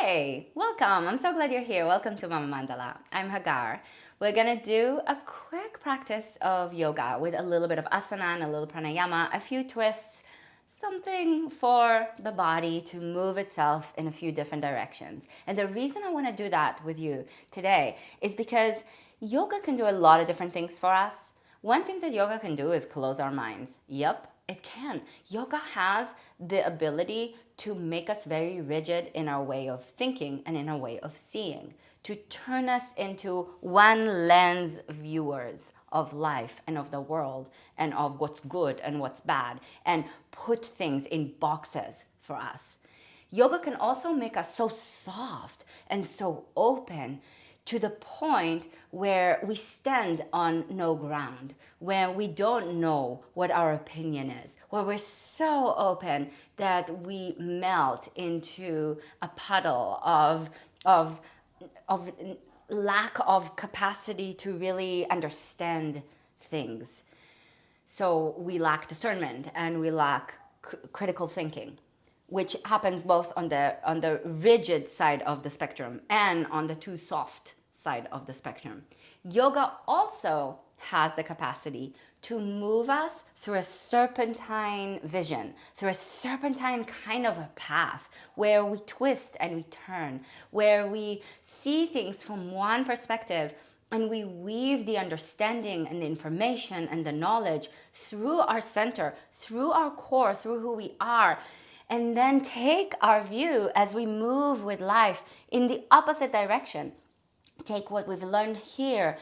Hey, welcome. I'm so glad you're here. Welcome to Mama Mandala. I'm Hagar. We're going to do a quick practice of yoga with a little bit of asana and a little pranayama, a few twists, something for the body to move itself in a few different directions. And the reason I want to do that with you today is because yoga can do a lot of different things for us. One thing that yoga can do is close our minds. Yep, it can. Yoga has the ability to make us very rigid in our way of thinking and in our way of seeing, to turn us into one lens viewers of life and of the world and of what's good and what's bad, and put things in boxes for us. Yoga can also make us so soft and so open to the point where we stand on no ground, where we don't know what our opinion is, where we're so open that we melt into a puddle of lack of capacity to really understand things. So we lack discernment and we lack critical thinking, which happens both on the rigid side of the spectrum and on the too soft side of the spectrum. Yoga also has the capacity to move us through a serpentine vision, through a serpentine kind of a path where we twist and we turn, where we see things from one perspective and we weave the understanding and the information and the knowledge through our center, through our core, through who we are, and then take our view as we move with life in the opposite direction. Take what we've learned here,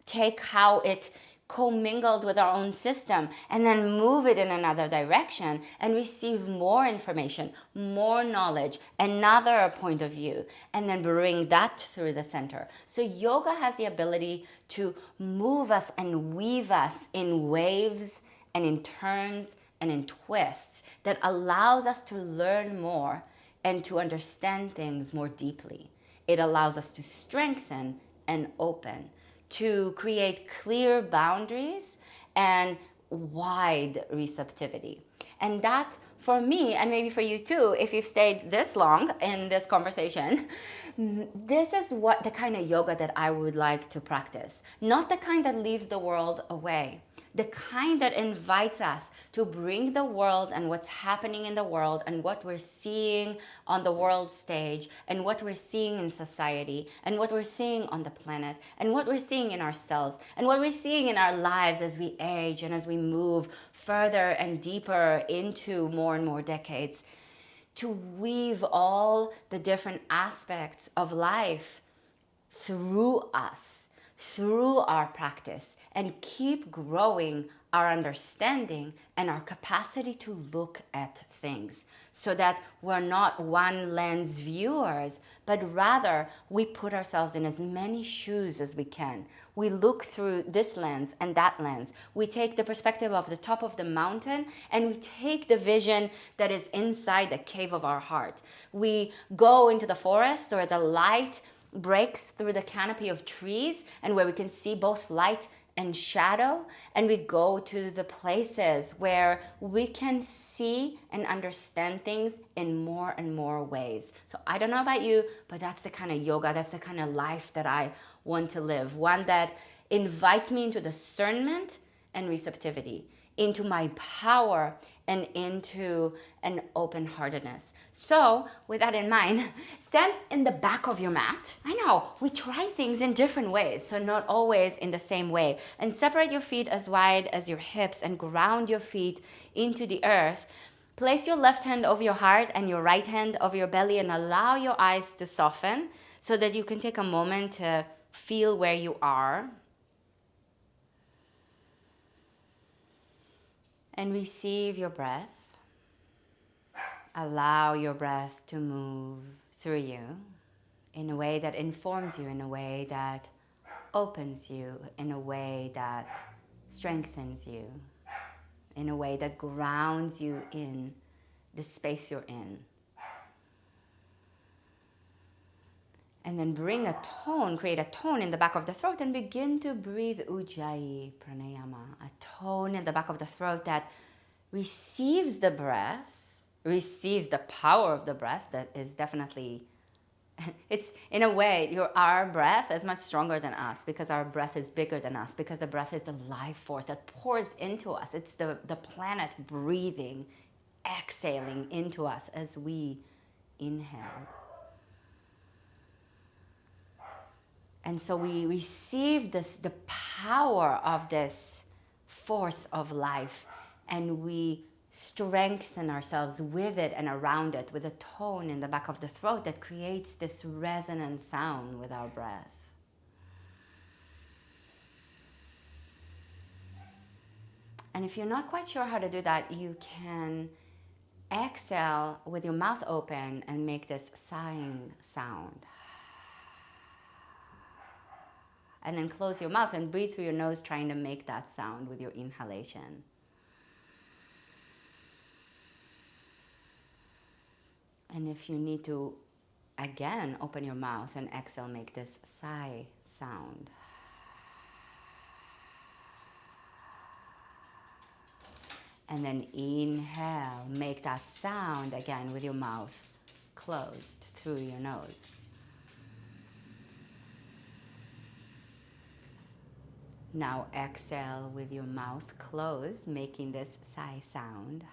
take how it commingled with our own system, and then move it in another direction and receive more information, more knowledge, another point of view, and then bring that through the center. So yoga has the ability to move us and weave us in waves and in turns and in twists that allows us to learn more and to understand things more deeply. It allows us to strengthen and open, to create clear boundaries and wide receptivity. And that, for me, and maybe for you too, if you've stayed this long in this conversation, this is what the kind of yoga that I would like to practice. Not the kind that leaves the world away, the kind that invites us to bring the world and what's happening in the world and what we're seeing on the world stage and what we're seeing in society and what we're seeing on the planet and what we're seeing in ourselves and what we're seeing in our lives as we age and as we move further and deeper into more and more decades, to weave all the different aspects of life through us, through our practice, and keep growing our understanding and our capacity to look at things so that we're not one lens viewers, but rather we put ourselves in as many shoes as we can. We look through this lens and that lens. We take the perspective of the top of the mountain and we take the vision that is inside the cave of our heart. We go into the forest where the light breaks through the canopy of trees and where we can see both light and shadow, and we go to the places where we can see and understand things in more and more ways. So I don't know about you, but that's the kind of yoga, that's the kind of life that I want to live. One that invites me into discernment and receptivity, into my power and into an open-heartedness. So with that in mind, stand in the back of your mat. I know, we try things in different ways, so not always in the same way. And separate your feet as wide as your hips and ground your feet into the earth. Place your left hand over your heart and your right hand over your belly and allow your eyes to soften so that you can take a moment to feel where you are. And receive your breath. Allow your breath to move through you in a way that informs you, in a way that opens you, in a way that strengthens you, in a way that grounds you in the space you're in. And then bring a tone, create a tone in the back of the throat and begin to breathe Ujjayi Pranayama, a tone in the back of the throat that receives the breath, receives the power of the breath that is definitely It's in a way, our breath is much stronger than us because our breath is bigger than us, because the breath is the life force that pours into us. It's the planet breathing, exhaling into us as we inhale. And so we receive the power of this force of life, and we strengthen ourselves with it and around it with a tone in the back of the throat that creates this resonant sound with our breath. And if you're not quite sure how to do that, you can exhale with your mouth open and make this sighing sound. And then close your mouth and breathe through your nose, trying to make that sound with your inhalation. And if you need to, again, open your mouth and exhale, make this sigh sound. And then inhale, make that sound again with your mouth closed through your nose. Now exhale with your mouth closed, making this sigh sound.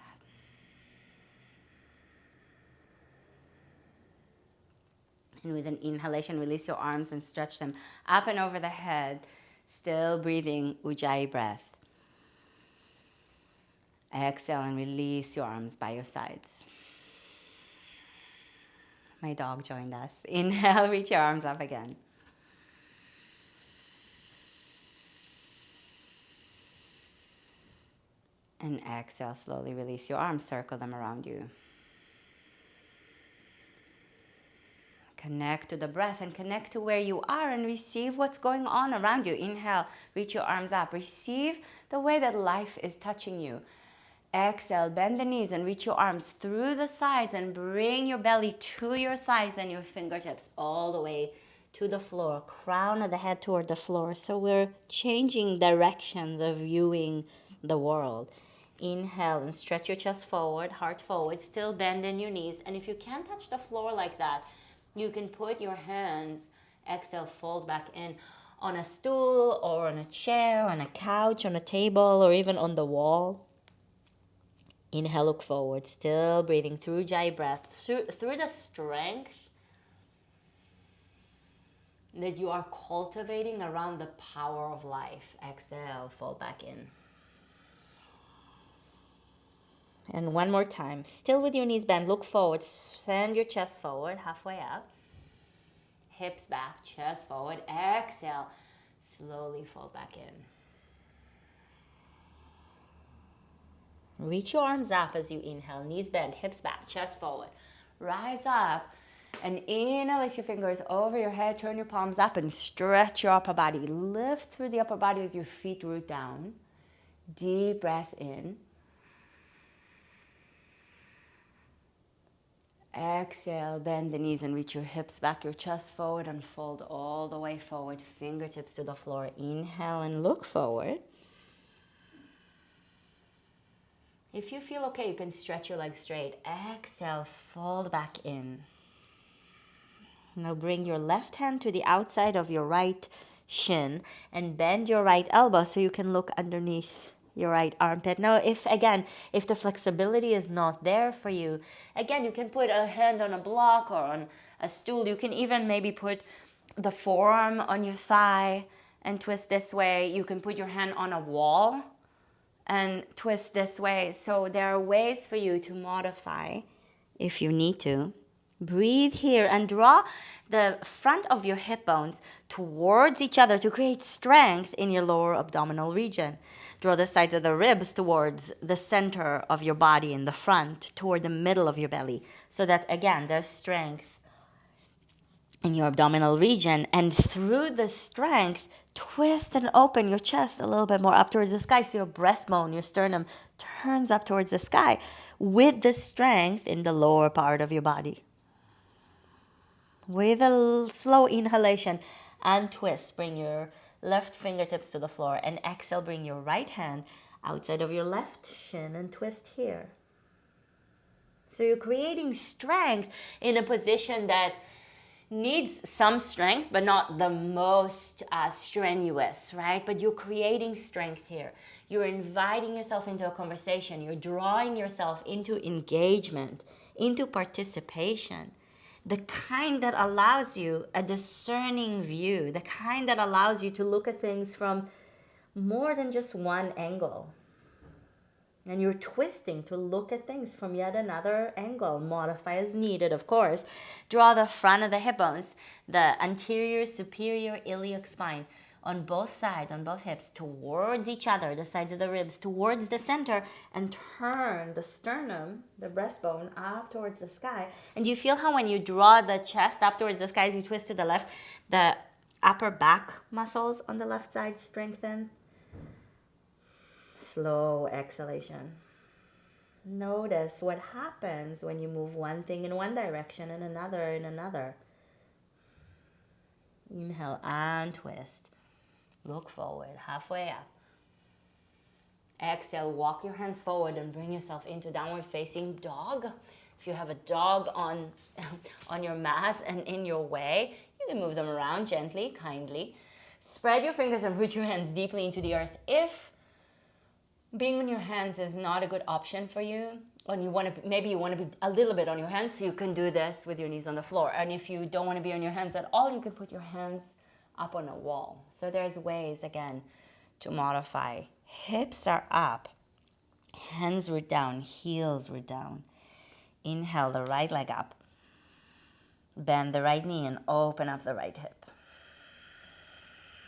And with an inhalation, release your arms and stretch them up and over the head, still breathing Ujjayi breath. Exhale and release your arms by your sides. My dog joined us. Inhale, reach your arms up again. And exhale, slowly release your arms, circle them around you. Connect to the breath and connect to where you are and receive what's going on around you. Inhale, reach your arms up. Receive the way that life is touching you. Exhale, bend the knees and reach your arms through the sides and bring your belly to your thighs and your fingertips all the way to the floor, crown of the head toward the floor. So we're changing directions of viewing the world. Inhale and stretch your chest forward, heart forward, still bend in your knees. And if you can't touch the floor like that, you can put your hands, exhale, fold back in on a stool or on a chair, on a couch, on a table, or even on the wall. Inhale, look forward, still breathing through Ujjayi breath, through the strength that you are cultivating around the power of life. Exhale, fold back in. And one more time, still with your knees bent, look forward, send your chest forward, halfway up. Hips back, chest forward, exhale, slowly fold back in. Reach your arms up as you inhale, knees bent, hips back, chest forward. Rise up and interlace your fingers over your head, turn your palms up and stretch your upper body. Lift through the upper body as your feet root down. Deep breath in. Exhale, bend the knees and reach your hips back, your chest forward and fold all the way forward, fingertips to the floor. Inhale and look forward. If you feel okay, you can stretch your legs straight. Exhale, fold back in. Now bring your left hand to the outside of your right shin and bend your right elbow so you can look underneath your right armpit. Now, if the flexibility is not there for you, again, you can put a hand on a block or on a stool. You can even maybe put the forearm on your thigh and twist this way. You can put your hand on a wall and twist this way. So there are ways for you to modify if you need to. Breathe here and draw the front of your hip bones towards each other to create strength in your lower abdominal region. Draw the sides of the ribs towards the center of your body in the front, toward the middle of your belly, so that, again, there's strength in your abdominal region. And through the strength, twist and open your chest a little bit more up towards the sky so your breastbone, your sternum, turns up towards the sky with the strength in the lower part of your body. With a slow inhalation and twist, bring your left fingertips to the floor and exhale, bring your right hand outside of your left shin and twist here. So you're creating strength in a position that needs some strength, but not the most strenuous, right? But you're creating strength here. You're inviting yourself into a conversation. You're drawing yourself into engagement, into participation. The kind that allows you a discerning view, the kind that allows you to look at things from more than just one angle. And you're twisting to look at things from yet another angle. Modify as needed, of course. Draw the front of the hip bones, the anterior superior iliac spine on both sides, on both hips, towards each other, the sides of the ribs, towards the center, and turn the sternum, the breastbone, up towards the sky. And you feel how when you draw the chest up towards the sky as you twist to the left, the upper back muscles on the left side strengthen. Slow exhalation. Notice what happens when you move one thing in one direction and another in another. Inhale and twist. Look forward, halfway up. Exhale, walk your hands forward and bring yourself into downward facing dog. If you have a dog on your mat and in your way, you can move them around gently, kindly. Spread your fingers and root your hands deeply into the earth. If being on your hands is not a good option for you, and maybe you want to be a little bit on your hands, so you can do this with your knees on the floor. And if you don't want to be on your hands at all, you can put your hands up on a wall. So there's ways, again, to modify. Hips are up, hands root down, heels root down. Inhale the right leg up. Bend the right knee and open up the right hip.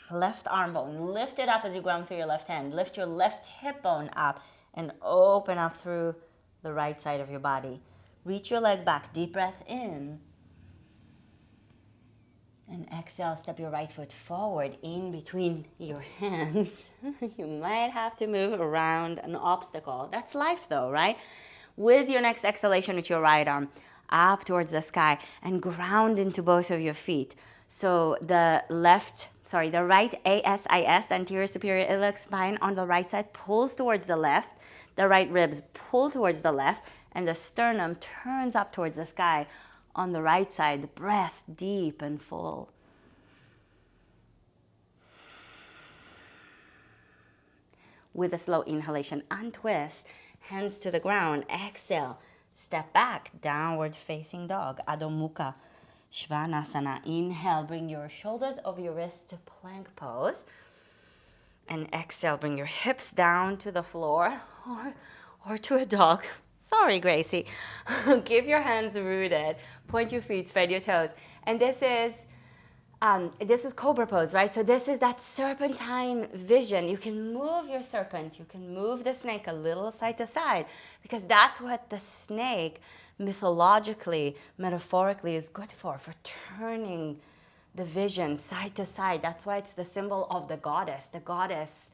Left arm bone, lift it up as you ground through your left hand. Lift your left hip bone up and open up through the right side of your body. Reach your leg back, deep breath in. And exhale, step your right foot forward in between your hands. You might have to move around an obstacle. That's life though, right? With your next exhalation with your right arm up towards the sky and ground into both of your feet. So the right ASIS, the anterior superior iliac spine on the right side pulls towards the left, the right ribs pull towards the left, and the sternum turns up towards the sky on the right side. Breath deep and full. With a slow inhalation, untwist, hands to the ground, exhale, step back, downward facing dog, Adho Mukha Svanasana. Inhale, bring your shoulders over your wrists to plank pose. And exhale, bring your hips down to the floor or to a dog. Sorry, Gracie. Keep your hands rooted. Point your feet, spread your toes. And this is cobra pose, right? So this is that serpentine vision. You can move your serpent. You can move the snake a little side to side because that's what the snake mythologically, metaphorically is good for turning the vision side to side. That's why it's the symbol of the goddess. The goddess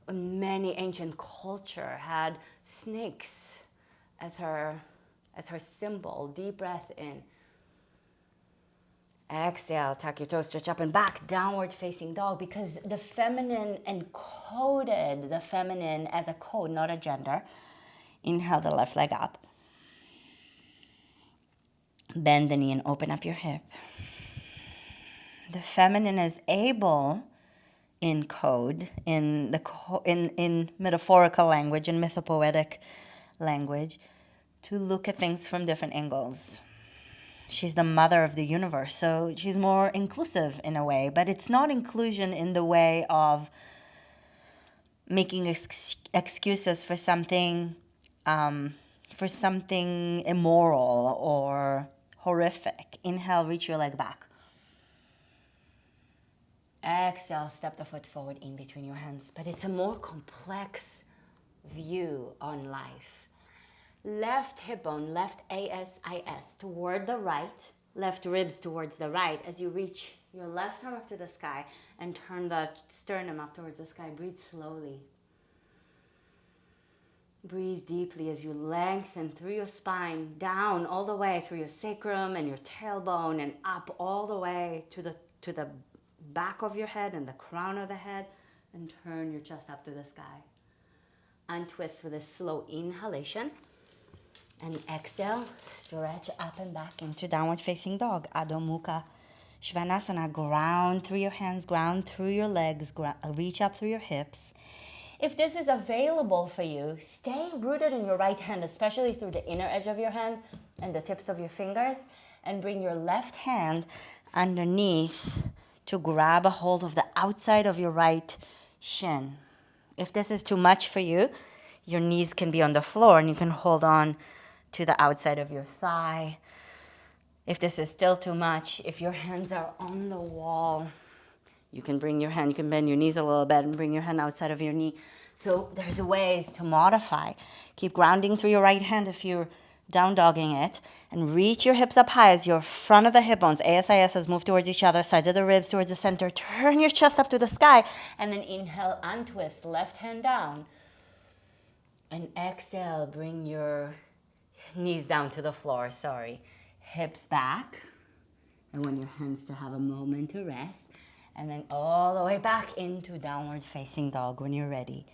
in many ancient culture had snakes as her symbol. Deep breath in. Exhale, tuck your toes, stretch up and back, downward facing dog, because the feminine encoded the feminine as a code, not a gender. Inhale the left leg up. Bend the knee and open up your hip. The feminine is able, in code, in metaphorical language, in mythopoetic language, to look at things from different angles. She's the mother of the universe, so she's more inclusive in a way, but it's not inclusion in the way of making excuses for something immoral or horrific. Inhale, reach your leg back. Exhale, step the foot forward in between your hands. But it's a more complex view on life. Left hip bone, left ASIS toward the right, left ribs towards the right as you reach your left arm up to the sky and turn the sternum up towards the sky. Breathe slowly. Breathe deeply as you lengthen through your spine, down all the way through your sacrum and your tailbone and up all the way to the back of your head and the crown of the head, and turn your chest up to the sky. Untwist with a slow inhalation. And exhale, stretch up and back into downward facing dog, Adho Mukha Svanasana, ground through your hands, ground through your legs, reach up through your hips. If this is available for you, stay rooted in your right hand, especially through the inner edge of your hand and the tips of your fingers, and bring your left hand underneath to grab a hold of the outside of your right shin. If this is too much for you, your knees can be on the floor and you can hold on to the outside of your thigh. If this is still too much, if your hands are on the wall, you can bring your hand, you can bend your knees a little bit and bring your hand outside of your knee. So there's ways to modify. Keep grounding through your right hand if you're down dogging it, and reach your hips up high as your front of the hip bones, ASISs, move towards each other, sides of the ribs towards the center. Turn your chest up to the sky, and then inhale and twist, left hand down. And exhale, bring your knees down to the floor, hips back. I want your hands to have a moment to rest. And then all the way back into downward facing dog when you're ready.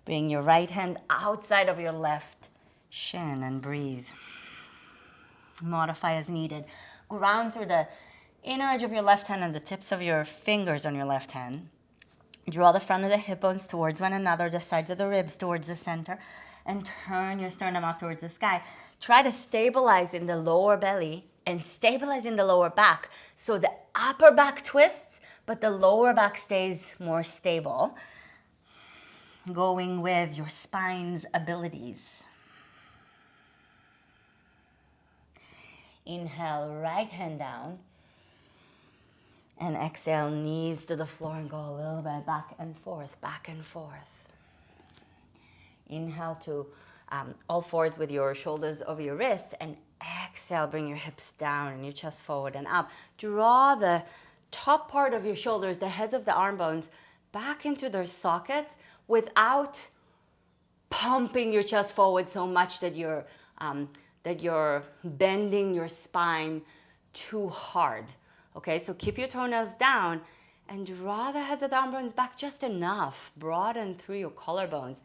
Bring your right hand outside of your left shin and breathe. Modify as needed. Ground through the inner edge of your left hand and the tips of your fingers on your left hand. Draw the front of the hip bones towards one another, the sides of the ribs towards the center, and turn your sternum out towards the sky. Try to stabilize in the lower belly and stabilize in the lower back. So the upper back twists, but the lower back stays more stable. Going with your spine's abilities. Inhale, right hand down. And exhale, knees to the floor and go a little bit back and forth, back and forth. Inhale to all fours with your shoulders over your wrists, and exhale, bring your hips down and your chest forward and up. Draw the top part of your shoulders, the heads of the arm bones, back into their sockets without pumping your chest forward so much that you're bending your spine too hard. Okay, so keep your toenails down and draw the heads of the arm bones back just enough. Broaden through your collarbones.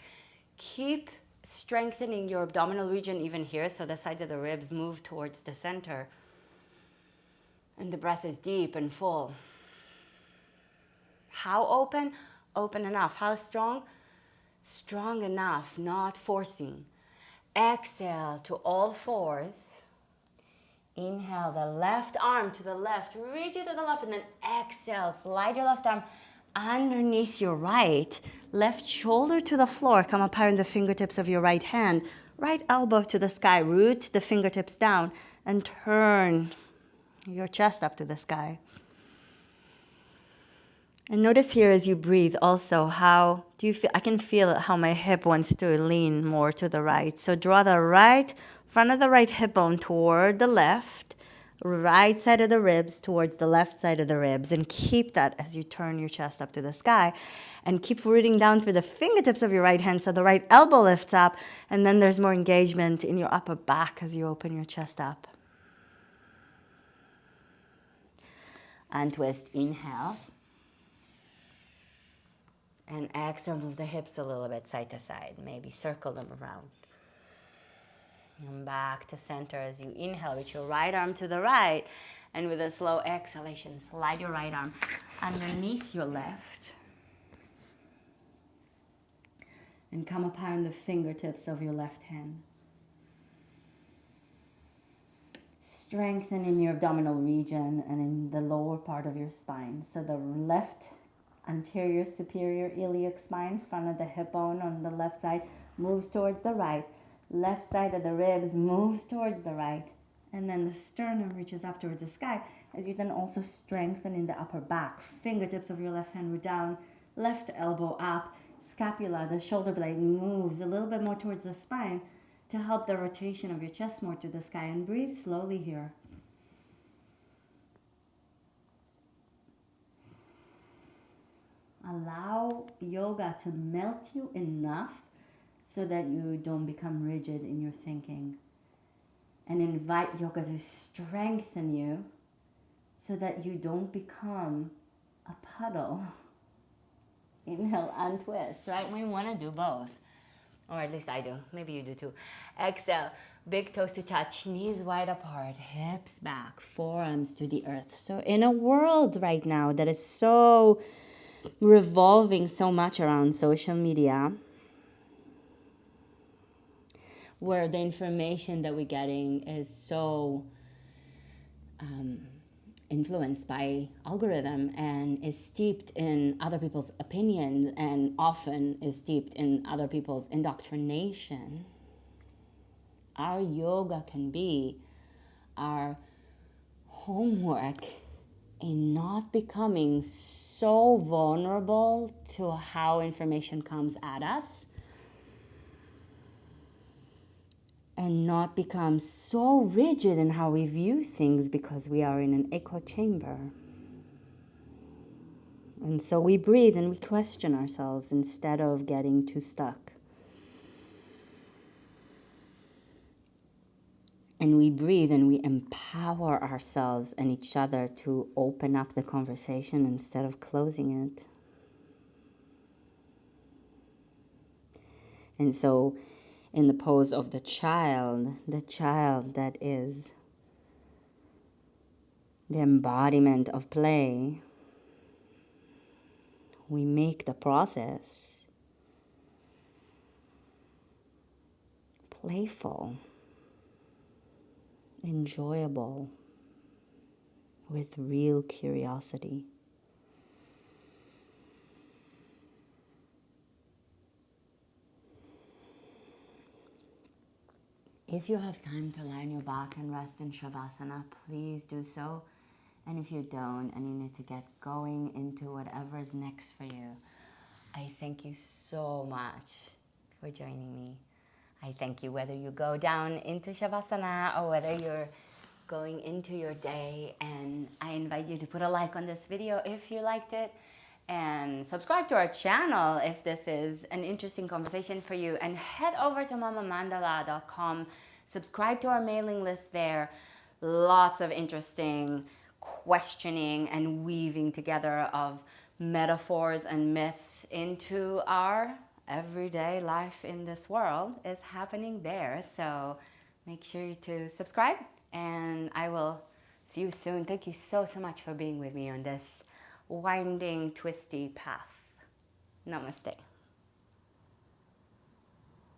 Keep strengthening your abdominal region even here, so the sides of the ribs move towards the center. And the breath is deep and full. How open? Open enough. How strong? Strong enough, not forcing. Exhale to all fours. Inhale the left arm to the left, reach it to the left, and then exhale, slide your left arm underneath your right, left shoulder to the floor, come up higher in the fingertips of your right hand, right elbow to the sky, root the fingertips down, and turn your chest up to the sky. And notice here as you breathe also, how do you feel? I can feel how my hip wants to lean more to the right. So draw the right front of the right hip bone toward the left, right side of the ribs towards the left side of the ribs, and keep that as you turn your chest up to the sky. And keep rooting down through the fingertips of your right hand so the right elbow lifts up, and then there's more engagement in your upper back as you open your chest up. And twist, inhale. And exhale, move the hips a little bit side to side. Maybe circle them around. And back to center as you inhale, reach your right arm to the right. And with a slow exhalation, slide your right arm underneath your left. And come up high on the fingertips of your left hand. Strengthen in your abdominal region and in the lower part of your spine. So the left anterior superior iliac spine, front of the hip bone on the left side, moves towards the right. Left side of the ribs moves towards the right. And then the sternum reaches up towards the sky, as you then also strengthen in the upper back. Fingertips of your left hand root down, left elbow up, scapula, the shoulder blade moves a little bit more towards the spine to help the rotation of your chest more to the sky. And breathe slowly here. Allow yoga to melt you enough so that you don't become rigid in your thinking. And invite yoga to strengthen you so that you don't become a puddle. Inhale and twist, right? We want to do both. or at least I do. Maybe you do too. Exhale, big toes to touch, knees wide apart, hips back, forearms to the earth. So in a world right now that is so revolving so much around social media, where the information that we're getting is so influenced by algorithm and is steeped in other people's opinions and often is steeped in other people's indoctrination, our yoga can be our homework in not becoming so vulnerable to how information comes at us, and not become so rigid in how we view things because we are in an echo chamber. And so we breathe and we question ourselves instead of getting too stuck. And we breathe and we empower ourselves and each other to open up the conversation instead of closing it. And so in the pose of the child that is the embodiment of play, we make the process playful, enjoyable, with real curiosity. If you have time to lie on your back and rest in Shavasana, please do so. And if you don't, and you need to get going into whatever is next for you, I thank you so much for joining me. I thank you whether you go down into Shavasana or whether you're going into your day. And I invite you to put a like on this video if you liked it, and subscribe to our channel if this is an interesting conversation for you, and head over to mamamandala.com. Subscribe to our mailing list there. Lots of interesting questioning and weaving together of metaphors and myths into our everyday life in this world is happening there. So make sure to subscribe, and I will see you soon. Thank you so much for being with me on this winding, twisty path. Namaste.